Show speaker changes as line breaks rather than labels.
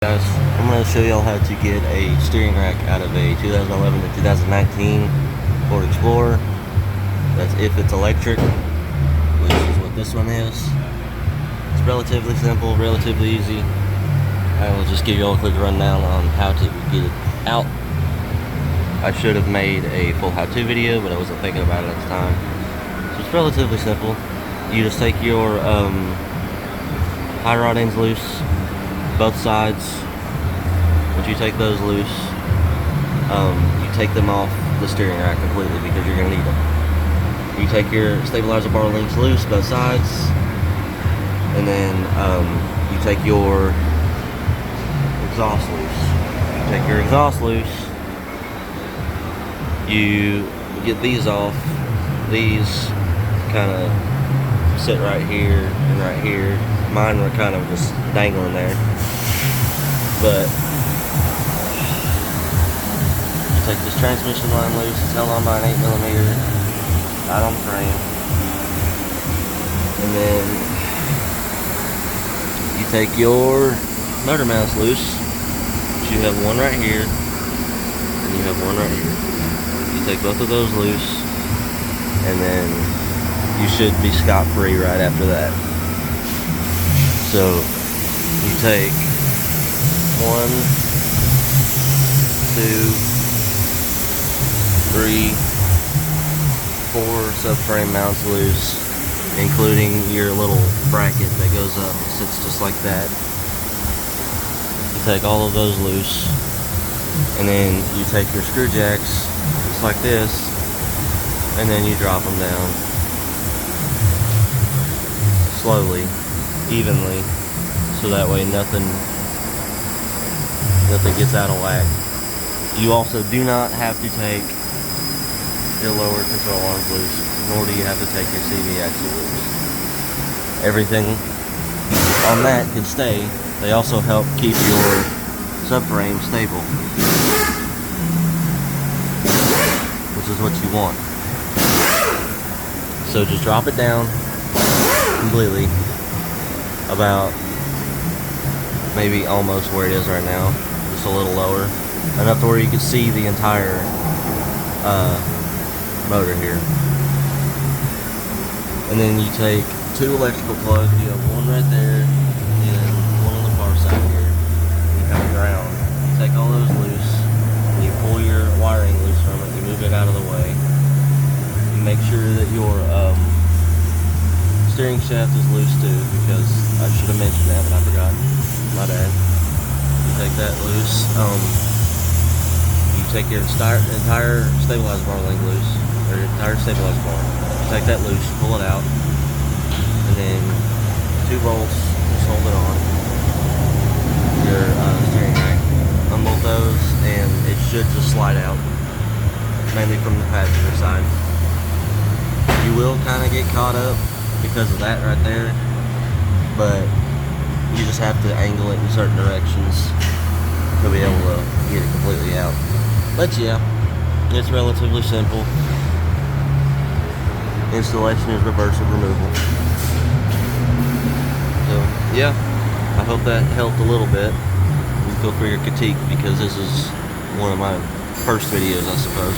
Guys, I'm going to show y'all how to get a steering rack out of a 2011 to 2019 Ford Explorer. That's if it's electric, which is what this one is. It's relatively simple, relatively easy. I will just give y'all a quick rundown on how to get it out. I should have made a full how-to video, but I wasn't thinking about it at the time. So it's relatively simple. You just take your high rod ends loose, both sides. Once you take those loose, you take them off the steering rack completely because you're going to need them. You take your stabilizer bar links loose, both sides, and then you take your exhaust loose. You take your exhaust loose, you get these off. These kind of sit right here and right here. Mine were kind of just dangling there, but you take this transmission line loose. It's held on by an 8mm right on the frame, and then you take your motor mounts loose. You have one right here, and you have one right here. You take both of those loose, and then you should be scot-free right after that. So you take 1, 2, 3, 4 subframe mounts loose, including your little bracket that goes up. It sits just like that. You take all of those loose, and then you take your screw jacks just like this, and then you drop them down slowly, evenly, so that way nothing gets out of whack. You also do not have to take your lower control arms loose, nor do you have to take your CV axle loose. Everything on that can stay. They also help keep your subframe stable, which is what you want. So just drop it down completely, about maybe almost where it is right now, just a little lower, enough to where you can see the entire motor here. And then you take 2 electrical plugs. You have one right there and one on the far side here. You have ground. You take all those loose, and you pull your wiring loose from it. You move it out of the way. You make sure that your steering shaft is loose too, because I should have mentioned that, but I forgot. My bad. You take that loose. You take your entire stabilizer bar link loose, or your entire stabilizer bar. You take that loose, pull it out, and then 2 bolts, just hold it on your steering rack. Unbolt those, and it should just slide out, mainly from the passenger side. You will kind of get caught up because of that right there, but you just have to angle it in certain directions to be able to get it completely out. But yeah, it's relatively simple. Installation is reverse of removal. So yeah, I hope that helped a little bit. And feel free to critique, because this is one of my first videos, I suppose.